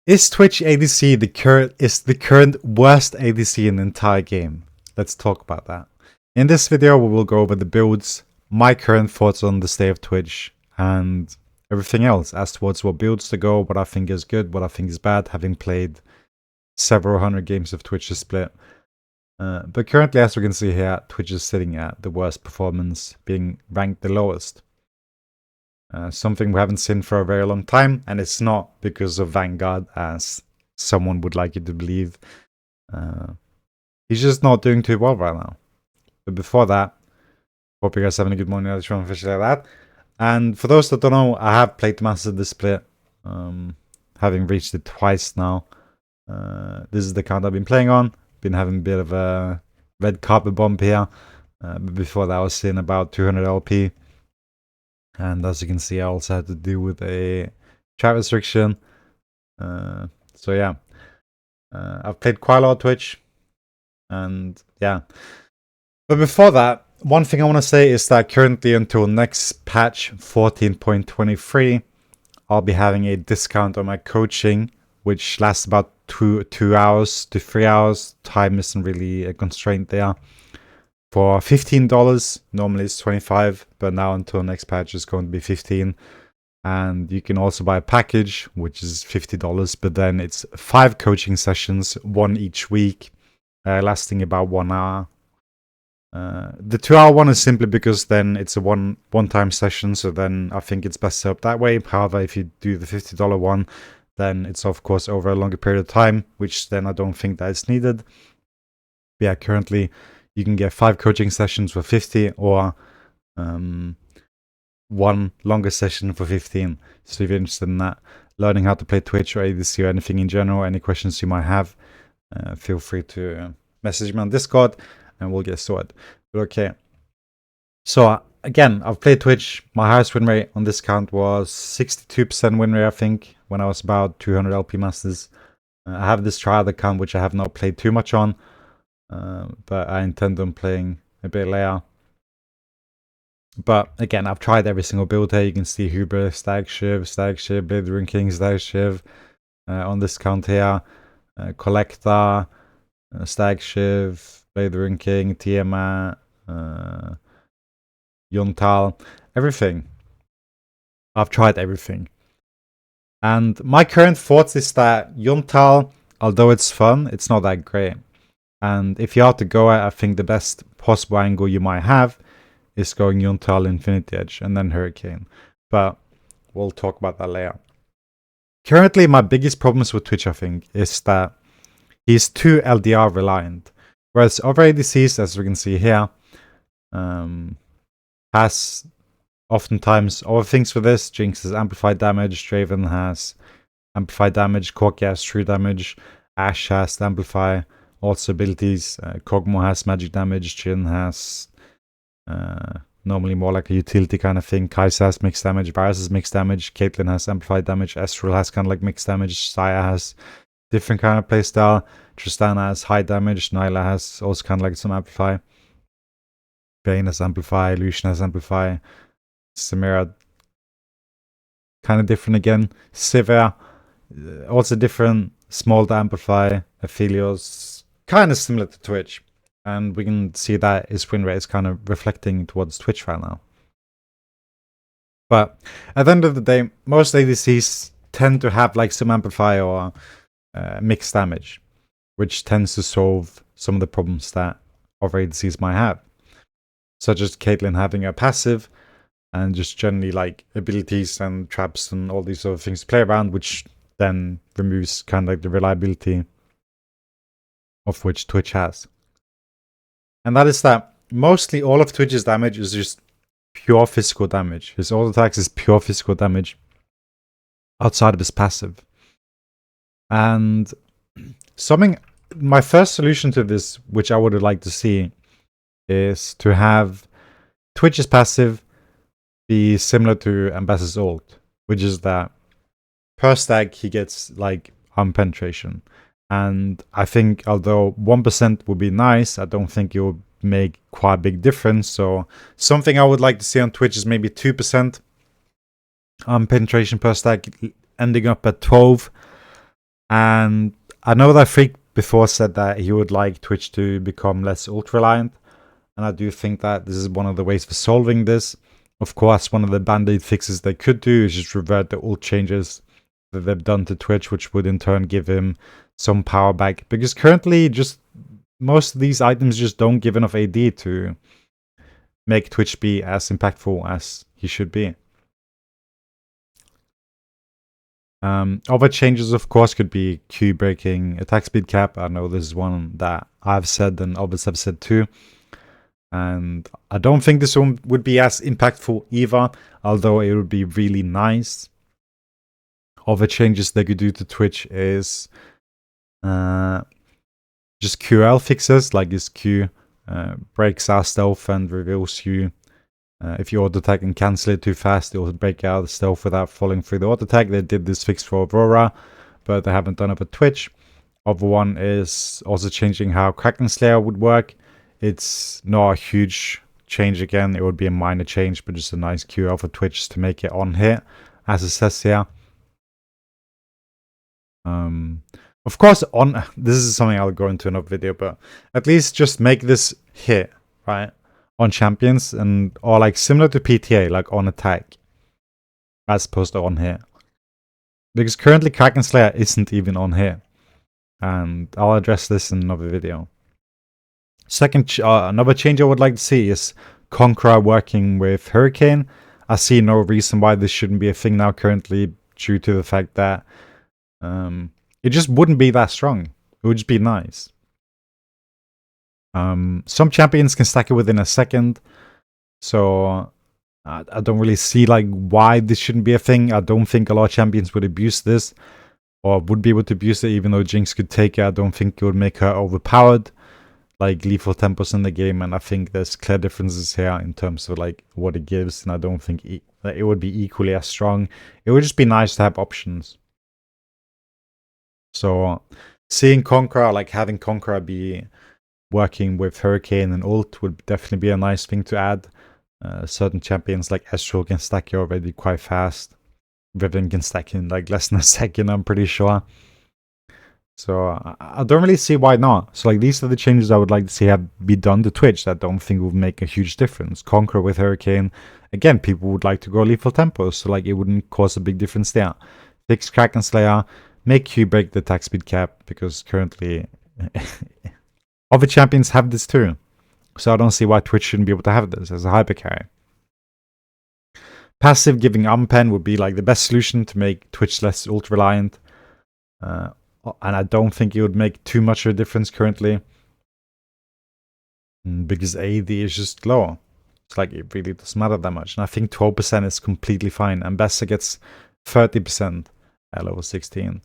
Is Twitch ADC the current worst ADC in the entire game? Let's talk about that. In this video, we will go over the builds, my current thoughts on the state of Twitch, and everything else as towards what builds to go, what I think is good, what I think is bad, having played several hundred games of Twitch to split. But currently, as we can see here, Twitch is sitting at the worst performance, being ranked the lowest. Something we haven't seen for a very long time, and it's not because of Vanguard, as someone would like you to believe. He's just not doing too well right now. But before that, hope you guys are having a good morning, everyone, officially like that. And for those that don't know, I have played the Master of the Split, having reached it twice now. This is the account I've been playing on. Been having a bit of a red carpet bump here. But before that, I was seeing about 200 LP. And as you can see, I also had to deal with a chat restriction. So yeah, I've played quite a lot of Twitch. And yeah. But before that, one thing I want to say is that currently until next patch 14.23, I'll be having a discount on my coaching, which lasts about 2 hours to 3 hours. Time isn't really a constraint there. For $15, normally it's $25, but now until next patch it's going to be $15. And you can also buy a package, which is $50, but then it's 5 coaching sessions, 1 each week, lasting about 1 hour. The 2-hour one is simply because then it's a one-time session, so then I think it's best set up that way. However, if you do the $50 one, then it's of course over a longer period of time, which then I don't think that is needed. But yeah, currently you can get 5 coaching sessions for 50 or 1 longer session for 15. So if you're interested in that, learning how to play Twitch or ADC or anything in general, any questions you might have, feel free to message me on Discord and we'll get sorted. But okay. So again, I've played Twitch. My highest win rate on this count was 62% win rate, I think, when I was about 200 LP Masters. I have this trial account, which I have not played too much on. But I intend on playing a bit later. But again, I've tried every single build here. You can see Huber, Stag Shiv, Blade Rune King, Stag Shiv on this count here. Collector, Stag Shiv, Blade Rune King, Tiamat, Yontal, everything. I've tried everything. And my current thoughts is that Yontal, although it's fun, it's not that great. And if you have to go at, I think the best possible angle you might have is going Yontal, Infinity Edge, and then Hurricane. But we'll talk about that later. Currently, my biggest problems with Twitch, I think, is that he's too LDR reliant. Whereas other ADCs, as we can see here, has oftentimes other things for this. Jinx has amplified damage, Draven has amplified damage, Corki has true damage, Ashe has amplify. Also abilities, Kog'Maw has magic damage, Jhin has normally more like a utility kind of thing, Kai'Sa has mixed damage, Varus has mixed damage, Caitlyn has amplified damage, Ezreal has kind of like mixed damage, Saya has different kind of playstyle, Tristana has high damage, Nyla has also kind of like some amplify, Vayne has amplify, Lucian has amplify, Samira kind of different again, Sivir also different, small to amplify, Aphelios kind of similar to Twitch, and we can see that his win rate is kind of reflecting towards Twitch right now. But at the end of the day, most ADCs tend to have like some amplify or mixed damage, which tends to solve some of the problems that other ADCs might have, such as Caitlyn having a passive and just generally like abilities and traps and all these other things to play around, which then removes kind of like the reliability of which Twitch has. And that is that mostly all of Twitch's damage is just pure physical damage. His auto attacks is pure physical damage outside of his passive. And my first solution to this, which I would like to see, is to have Twitch's passive be similar to Ambassador's ult, which is that per stag he gets like arm penetration. And I think although 1% would be nice, I don't think it would make quite a big difference. So something I would like to see on Twitch is maybe 2% penetration per stack, ending up at 12. And I know that Freak before said that he would like Twitch to become less ult reliant, and I do think that this is one of the ways for solving this. Of course, one of the band-aid fixes they could do is just revert the ult changes that they've done to Twitch, which would in turn give him some power back. Because currently, just most of these items just don't give enough AD to make Twitch be as impactful as he should be. Other changes, of course, could be Q breaking attack speed cap. I know this is one that I've said and others have said too. And I don't think this one would be as impactful either, although it would be really nice. Other changes they could do to Twitch is just QL fixes, like this Q breaks our stealth and reveals you. If you auto attack and cancel it too fast, it will break out the stealth without falling through the auto attack. They did this fix for Aurora, but they haven't done it for Twitch. Other one is also changing how Kraken Slayer would work. It's not a huge change again. It would be a minor change, but just a nice QL for Twitch to make it on hit, as it says here. Of course, this is something I'll go into another video, but at least just make this hit, right? On champions, and or like similar to PTA, like on attack, as opposed to on hit. Because currently Kraken Slayer isn't even on hit, and I'll address this in another video. Second, another change I would like to see is Conqueror working with Hurricane. I see no reason why this shouldn't be a thing now currently, due to the fact that it just wouldn't be that strong. It would just be nice. Some champions can stack it within a second, so I don't really see like why this shouldn't be a thing. I don't think a lot of champions would abuse this, or would be able to abuse it, even though Jinx could take it. I don't think it would make her overpowered, like lethal tempos in the game, and I think there's clear differences here in terms of like what it gives, and I don't think it would be equally as strong. It would just be nice to have options. So seeing Conqueror, like having Conqueror be working with Hurricane and ult would definitely be a nice thing to add. Certain champions like Estral can stack you already quite fast. Riven can stack in like less than a second, I'm pretty sure. So I don't really see why not. So like these are the changes I would like to see have be done to Twitch that I don't think would make a huge difference. Conqueror with Hurricane. Again, people would like to go lethal tempos, so like it wouldn't cause a big difference there. Fix Kraken Slayer. Make Q break the attack speed cap, because currently other champions have this too. So I don't see why Twitch shouldn't be able to have this as a hyper carry. Passive giving Unpen would be like the best solution to make Twitch less ult reliant. And I don't think it would make too much of a difference currently, because AD is just low. It's like it really doesn't matter that much. And I think 12% is completely fine. Ambassador gets 30% at level 16.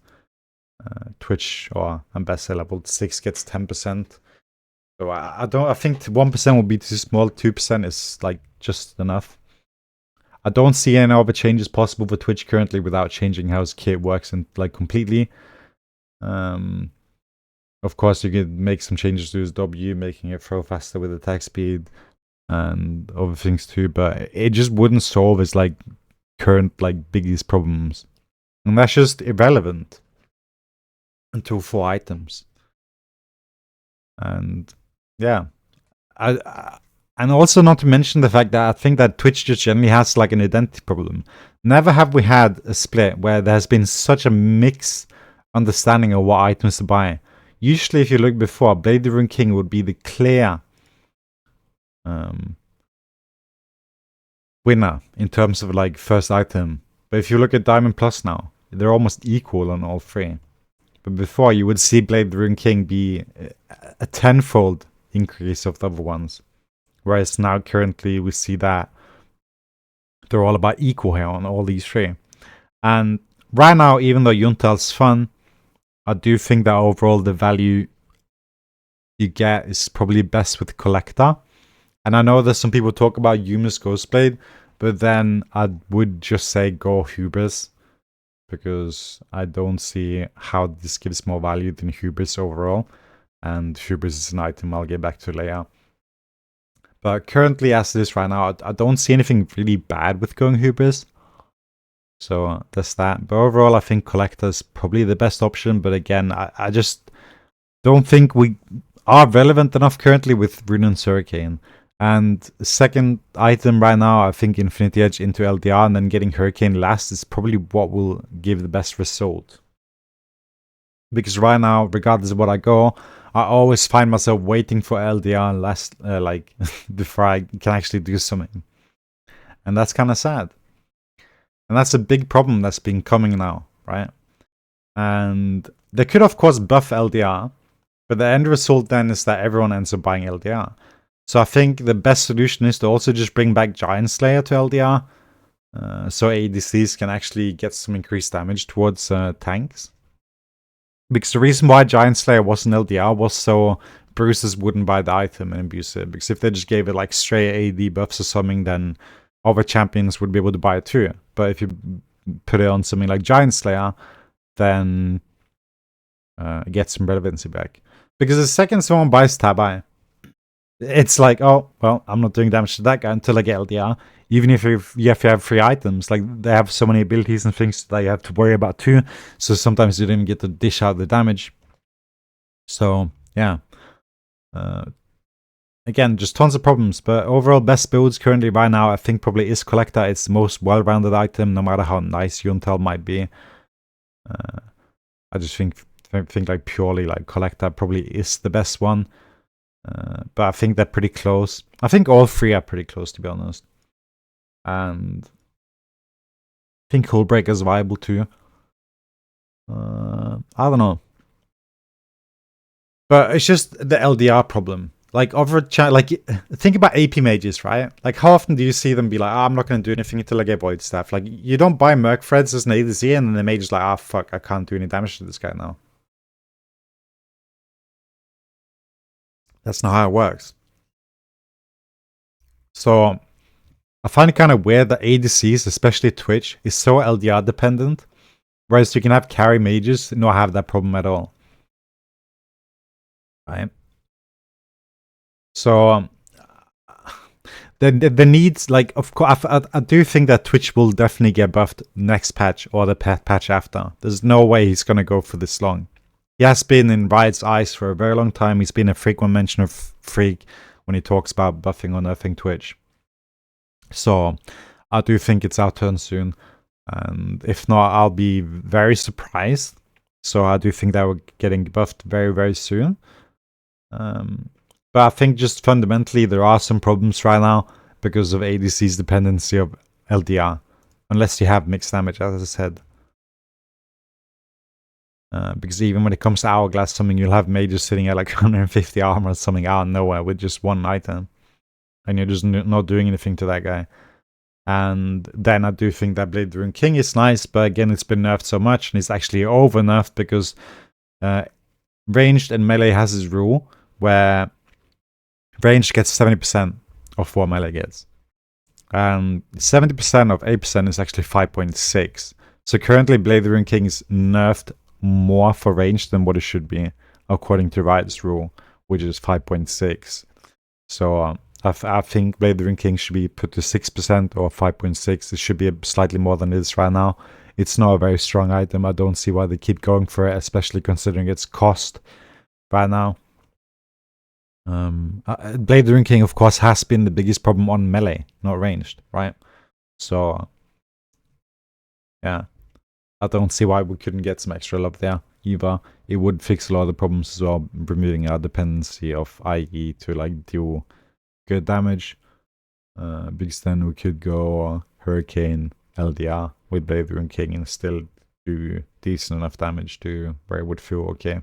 Twitch or Ambassador level 6 gets 10%. So I think 1% would be too small. 2% is like just enough. I don't see any other changes possible for Twitch currently without changing how his kit works and like completely. Of course, you could make some changes to his W, making it throw faster with attack speed and other things too, but it just wouldn't solve his like current like biggest problems, and that's just irrelevant until 4 items. And yeah, and also not to mention the fact that I think that Twitch just generally has like an identity problem. Never have we had a split where there has been such a mixed understanding of what items to buy. Usually, if you look before, Blade the Rune King would be the clear winner in terms of like first item. But if you look at Diamond Plus now, they're almost equal on all 3. But before, you would see Blade the Rune King be a 10-fold increase of the other ones. Whereas now, currently, we see that they're all about equal here on all these 3. And right now, even though Yuntal's fun, I do think that overall the value you get is probably best with Collector. And I know that some people talk about Yuma's Ghostblade, but then I would just say go Hubris, because I don't see how this gives more value than Hubris overall. And Hubris is an item I'll get back to later. But currently, as it is right now, I don't see anything really bad with going Hubris. So there's that. But overall, I think Collector is probably the best option. But again, I just don't think we are relevant enough currently with Rune and Hurricane. And second item right now, I think Infinity Edge into LDR and then getting Hurricane last is probably what will give the best result. Because right now, regardless of what I go, I always find myself waiting for LDR last, like before I can actually do something, and that's kind of sad. And that's a big problem that's been coming now, right? And they could of course buff LDR, but the end result then is that everyone ends up buying LDR. So I think the best solution is to also just bring back Giant Slayer to LDR, so ADCs can actually get some increased damage towards tanks. Because the reason why Giant Slayer wasn't LDR was so Bruises wouldn't buy the item and abuse it. Because if they just gave it like straight AD buffs or something, then other champions would be able to buy it too. But if you put it on something like Giant Slayer, then it gets some relevancy back. Because the second someone buys Tabai, it's like, oh, well, I'm not doing damage to that guy until I get LDR. Even if you have 3 items, like they have so many abilities and things that you have to worry about too. So sometimes you don't even get to dish out the damage. So yeah, again, just tons of problems. But overall, best builds currently right now, I think probably is Collector. It's the most well-rounded item, no matter how nice Yuntel might be. I just think like purely like Collector probably is the best one. But I think they're pretty close. I think all 3 are pretty close, to be honest. And I think Hullbreaker is viable too. I don't know. But it's just the LDR problem. Like, think about AP mages, right? Like, how often do you see them be like, I'm not going to do anything until I get Void Staff? Like, you don't buy Merc Threads as an ADC, and then the mage is like, fuck, I can't do any damage to this guy now. That's not how it works. So I find it kind of weird that ADCs, especially Twitch, is so LDR dependent, whereas you can have carry mages not have that problem at all. Right? So the needs, like, of course, I do think that Twitch will definitely get buffed next patch or the patch after. There's no way he's gonna go for this long. He has been in Riot's eyes for a very long time. He's been a frequent mention of Freak when he talks about buffing or nerfing Twitch. So I do think it's our turn soon. And if not, I'll be very surprised. So I do think that we're getting buffed very, very soon. But I think just fundamentally there are some problems right now because of ADC's dependency of LDR. Unless you have mixed damage, as I said. Because even when it comes to Hourglass, something you'll have mages sitting at like 150 armor or something out of nowhere with just 1 item. And you're just not doing anything to that guy. And then I do think that Blade Rune King is nice, but again, it's been nerfed so much, and it's actually over nerfed because ranged and melee has this rule where ranged gets 70% of what melee gets. And 70% of 8% is actually 5.6. So currently, Blade Rune King is nerfed more for range than what it should be, according to Riot's rule, which is 5.6. So I think Blade Rune King should be put to 6% or 5.6. It should be slightly more than it is right now. It's not a very strong item. I don't see why they keep going for it, especially considering its cost right now. Blade Rune King, of course, has been the biggest problem on melee, not ranged, right? So, yeah. I don't see why we couldn't get some extra love there either. It would fix a lot of the problems as well, removing our dependency of IE to like do good damage. Because then we could go Hurricane LDR with Blade Rune King and still do decent enough damage to where it would feel okay.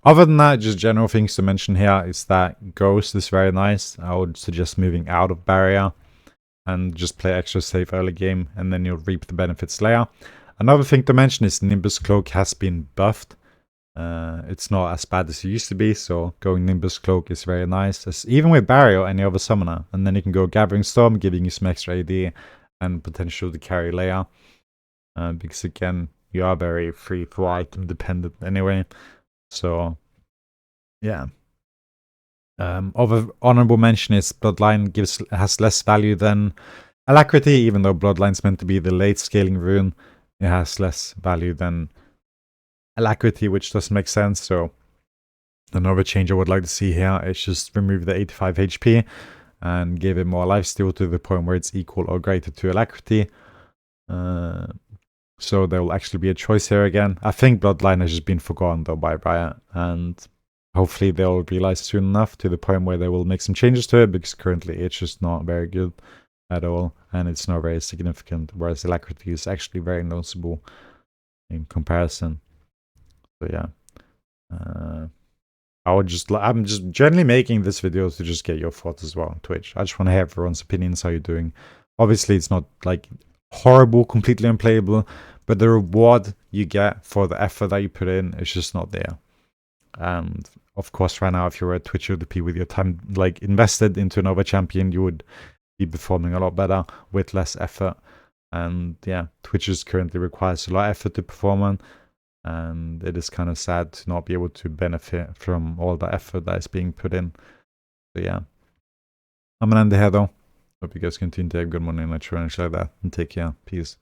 Other than that, just general things to mention here is that Ghost is very nice. I would suggest moving out of Barrier and just play extra safe early game, and then you'll reap the benefits later. Another thing to mention is Nimbus Cloak has been buffed. It's not as bad as it used to be, so going Nimbus Cloak is very nice, even with Barrier or any other summoner. And then you can go Gathering Storm, giving you some extra AD and potential to carry layer. Because again, you are very free for item dependent anyway. So, yeah. Other honorable mention is Bloodline has less value than Alacrity, even though Bloodline's meant to be the late scaling rune, it has less value than Alacrity, which doesn't make sense. So another change I would like to see here is just remove the 85 HP and give it more lifesteal to the point where it's equal or greater to Alacrity. So there will actually be a choice here again. I think Bloodline has just been forgotten though by Riot, and hopefully they'll realize soon enough to the point where they will make some changes to it, because currently it's just not very good at all, and it's not very significant, whereas Alacrity is actually very noticeable in comparison. So yeah, I'm just generally making this video to just get your thoughts as well on Twitch. I just want to hear everyone's opinions, how you're doing. Obviously it's not like horrible, completely unplayable, but the reward you get for the effort that you put in is just not there. And of course, right now, if you're a Twitch ODP with your time like invested into another champion, you would be performing a lot better with less effort. And yeah, Twitch just currently requires a lot of effort to perform on, and it is kind of sad to not be able to benefit from all the effort that is being put in. So yeah, I'm gonna end it here though. Hope you guys continue to have good morning, and like that, and take care. Peace.